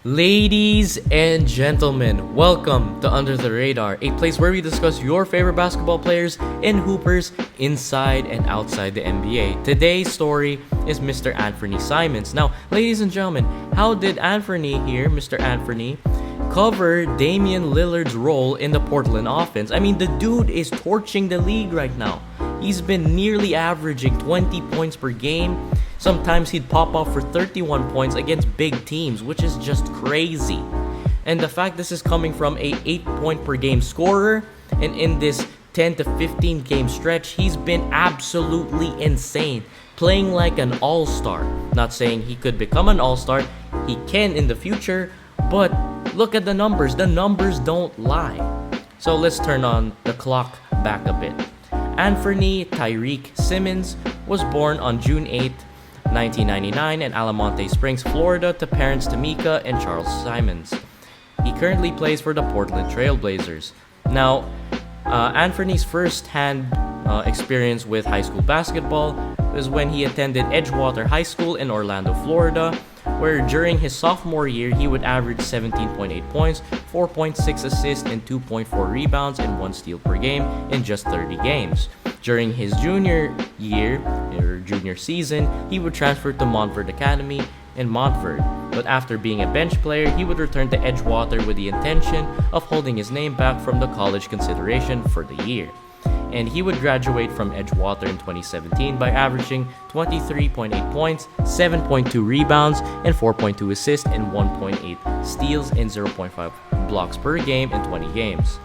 Ladies and gentlemen, welcome to Under the Radar, a place where we discuss your favorite basketball players and hoopers inside and outside the NBA. Today's story is Mr. Anfernee Simons. Now, ladies and gentlemen, how did Anfernee here, Mr. Anfernee, cover Damian Lillard's role in the Portland offense? I mean, the dude is torching the league right now. He's been nearly averaging 20 points per game. Sometimes he'd pop off for 31 points against big teams, which is just crazy. And the fact this is coming from a 8-point per game scorer, and in this 10 to 15 game stretch, he's been absolutely insane, playing like an all-star. Not saying he could become an all-star, he can in the future, but look at the numbers don't lie. So let's turn on the clock back a bit. Anfernee Tyreek Simons was born on June 8, 1999 in Almonte Springs, Florida, to parents Tamika and Charles Simons. He currently plays for the Portland Trail Blazers. Now, Anfernee's first-hand experience with high school basketball was when he attended Edgewater High School in Orlando, Florida, where during his sophomore year, he would average 17.8 points, 4.6 assists, and 2.4 rebounds and 1 steal per game in just 30 games. During his junior season, he would transfer to Montford Academy in Montford, but after being a bench player, he would return to Edgewater with the intention of holding his name back from the college consideration for the year. And he would graduate from Edgewater in 2017 by averaging 23.8 points, 7.2 rebounds, and 4.2 assists, and 1.8 steals and 0.5 blocks per game in 20 games.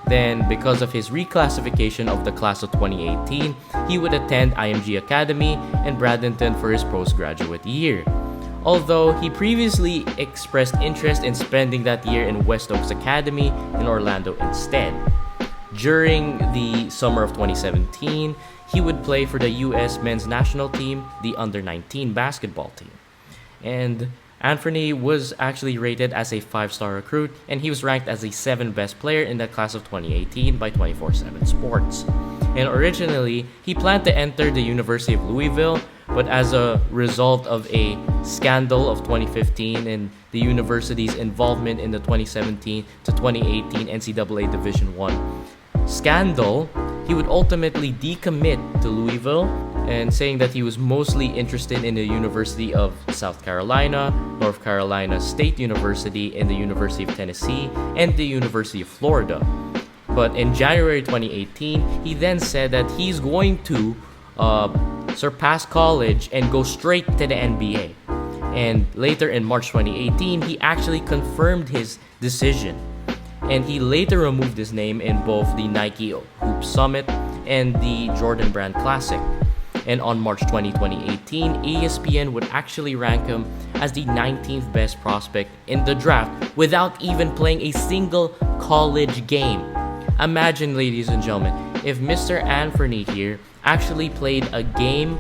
Then, because of his reclassification of the class of 2018, he would attend IMG Academy in Bradenton for his postgraduate year. Although he previously expressed interest in spending that year in West Oaks Academy in Orlando instead. During the summer of 2017, he would play for the U.S. men's national team, the under-19 basketball team. And Anfernee was actually rated as a 5-star recruit, and he was ranked as the 7th best player in the class of 2018 by 24/7 Sports. And originally, he planned to enter the University of Louisville, but as a result of a scandal of 2015 and the university's involvement in the 2017 to 2018 NCAA Division I scandal, he would ultimately decommit to Louisville, and saying that he was mostly interested in the University of South Carolina, North Carolina State University, and the University of Tennessee, and the University of Florida. But in January 2018, he then said that he's going to surpass college and go straight to the NBA. And later in March 2018, he actually confirmed his decision. And he later removed his name in both the Nike Hoop Summit and the Jordan Brand Classic. And on March 20, 2018, ESPN would actually rank him as the 19th best prospect in the draft without even playing a single college game. Imagine, ladies and gentlemen, if Mr. Anfernee here actually played a game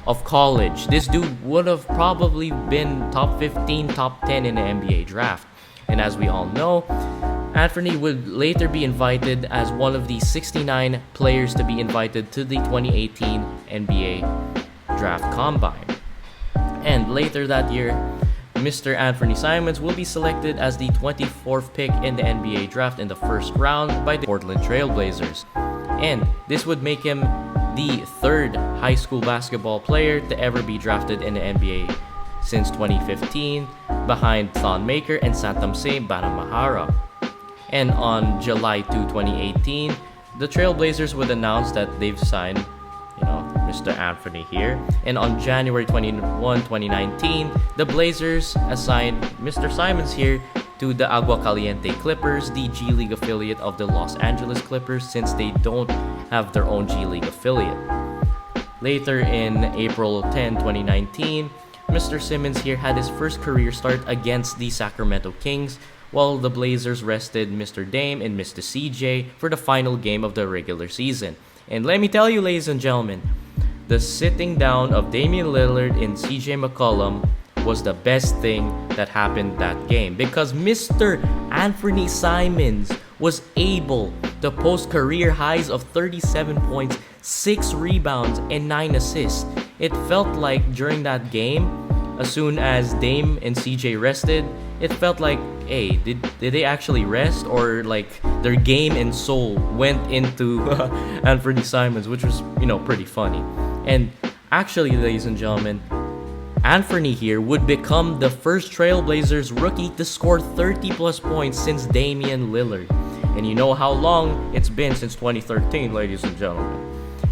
of college, this dude would have probably been top 15, top 10 in the NBA draft. And as we all know, Anfernee would later be invited as one of the 69 players to be invited to the 2018 NBA Draft Combine. And later that year, Mr. Anfernee Simons will be selected as the 24th pick in the NBA Draft in the first round by the Portland Trail Blazers. And this would make him the 3rd high school basketball player to ever be drafted in the NBA since 2015, behind Thon Maker and Santamse Banamahara. And on July 2, 2018, the Trailblazers would announce that they've signed, Mr. Anfernee here. And on January 21, 2019, the Blazers assigned Mr. Simons here to the Agua Caliente Clippers, the G League affiliate of the Los Angeles Clippers, since they don't have their own G League affiliate. Later in April 10, 2019, Mr. Simons here had his first career start against the Sacramento Kings, while the Blazers rested Mr. Dame and Mr. CJ for the final game of the regular season. And let me tell you, ladies and gentlemen, the sitting down of Damian Lillard and CJ McCollum was the best thing that happened that game, because Mr. Anfernee Simons was able to post career highs of 37 points, 6 rebounds, and 9 assists. It felt like during that game, as soon as Dame and CJ rested, it felt like, hey, did they actually rest, or like their game and soul went into Anfernee Simons, which was pretty funny. And actually, ladies and gentlemen, Anfernee here would become the first Trailblazers rookie to score 30 plus points since Damian Lillard. And you know how long it's been since 2013, ladies and gentlemen.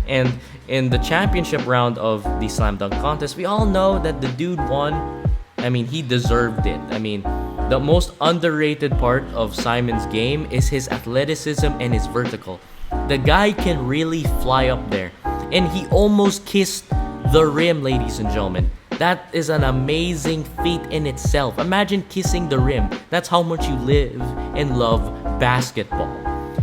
And in the championship round of the Slam Dunk Contest, we all know that the dude won. I mean, he deserved it. I mean, the most underrated part of Simon's game is his athleticism and his vertical. The guy can really fly up there. And he almost kissed the rim, ladies and gentlemen. That is an amazing feat in itself. Imagine kissing the rim. That's how much you live and love basketball.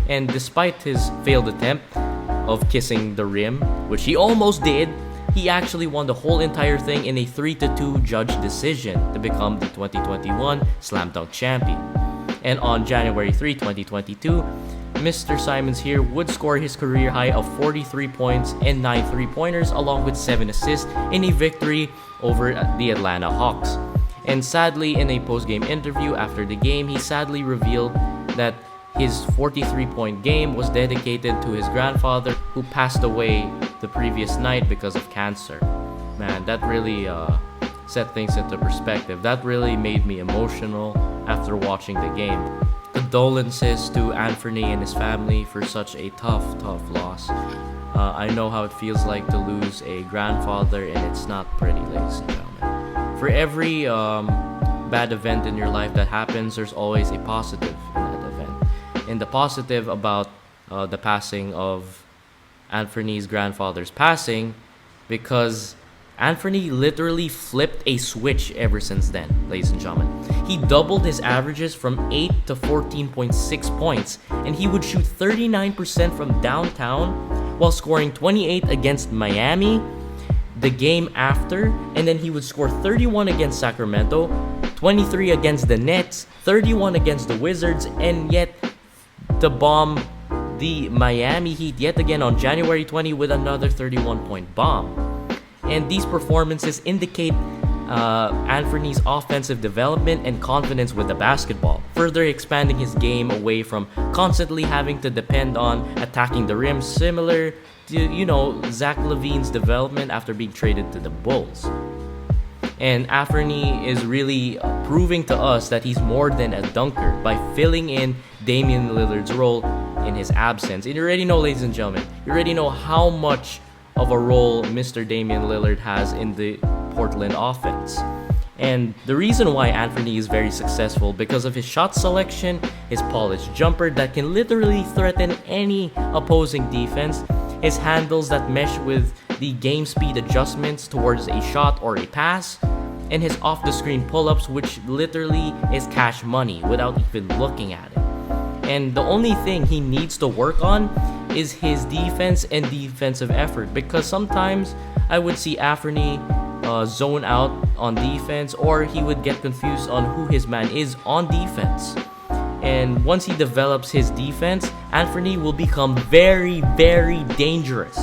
And despite his failed attempt of kissing the rim, which he almost did, he actually won the whole entire thing in a 3-2 judge decision to become the 2021 Slam Dunk champion. And on January 3, 2022, Mr. Simons here would score his career high of 43 points and 9 3-pointers along with 7 assists in a victory over the Atlanta Hawks. And sadly, in a post-game interview after the game, he sadly revealed that his 43-point game was dedicated to his grandfather, who passed away the previous night because of cancer. Man, that really set things into perspective. That really made me emotional after watching the game. Condolences to Anfernee and his family for such a tough loss. I know how it feels like to lose a grandfather, and it's not pretty, ladies and gentlemen. For every bad event in your life that happens, there's always a positive in that event. And the positive about the passing of Anfernee's grandfather's passing, because Anfernee literally flipped a switch ever since then, ladies and gentlemen. He doubled his averages from 8 to 14.6 points, and he would shoot 39% from downtown while scoring 28 against Miami the game after, and then he would score 31 against Sacramento, 23 against the Nets, 31 against the Wizards, and yet to bomb the Miami Heat yet again on January 20 with another 31-point bomb. And these performances indicate Anfernee's offensive development and confidence with the basketball, further expanding his game away from constantly having to depend on attacking the rim, similar to, Zach LaVine's development after being traded to the Bulls. And Anfernee is really proving to us that he's more than a dunker by filling in Damian Lillard's role in his absence. And you already know, ladies and gentlemen, you already know how much of a role Mr. Damian Lillard has in the Portland offense. And the reason why Anfernee is very successful because of his shot selection, his polished jumper that can literally threaten any opposing defense, his handles that mesh with the game speed adjustments towards a shot or a pass, and his off-the-screen pull-ups, which literally is cash money without even looking at it. And the only thing he needs to work on is his defense and defensive effort, because sometimes I would see Anfernee zone out on defense, or he would get confused on who his man is on defense. And once he develops his defense, Anfernee will become very, very dangerous.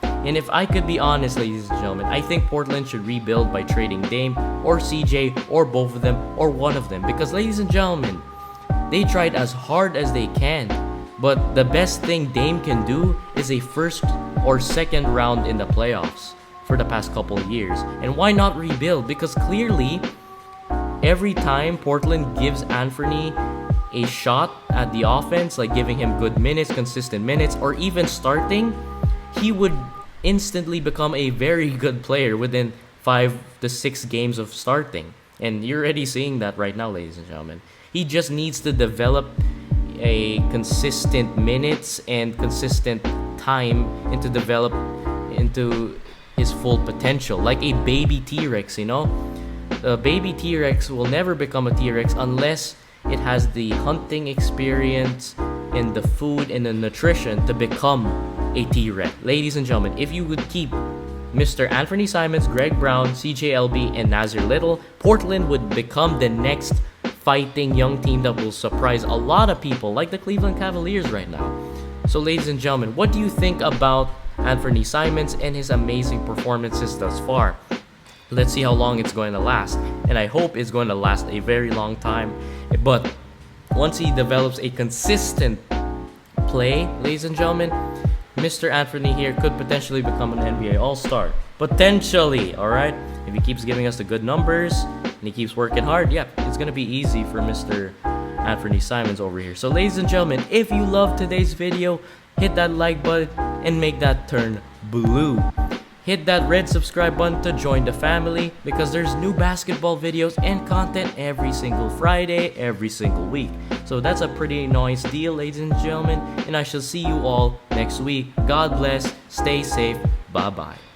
And if I could be honest, ladies and gentlemen, I think Portland should rebuild by trading Dame or CJ or both of them or one of them, because ladies and gentlemen, they tried as hard as they can, but the best thing Dame can do is a first or second round in the playoffs for the past couple of years. And why not rebuild? Because clearly, every time Portland gives Anfernee a shot at the offense, like giving him good minutes, consistent minutes, or even starting, he would instantly become a very good player within 5 to 6 games of starting. And you're already seeing that right now, ladies and gentlemen. He just needs to develop a consistent minutes and consistent time and to develop into his full potential, like a baby T-Rex, A baby T-Rex will never become a T-Rex unless it has the hunting experience and the food and the nutrition to become a T-Rex. Ladies and gentlemen, if you would keep Mr. Anfernee Simons, Greg Brown, CJLB, and Nazir Little, Portland would become the next fighting young team that will surprise a lot of people, like the Cleveland Cavaliers right now. So ladies and gentlemen, what do you think about Anfernee Simons and his amazing performances thus far? Let's see how long it's going to last, and I hope it's going to last a very long time. But once he develops a consistent play, ladies and gentlemen, Mr. Anfernee here could potentially become an NBA All-Star. Potentially, alright? If he keeps giving us the good numbers and he keeps working hard, yeah, it's going to be easy for Mr. Anfernee Simons over here. So ladies and gentlemen, if you loved today's video, hit that like button and make that turn blue. Hit that red subscribe button to join the family, because there's new basketball videos and content every single Friday, every single week. So that's a pretty nice deal, ladies and gentlemen, and I shall see you all next week. God bless, stay safe, bye bye.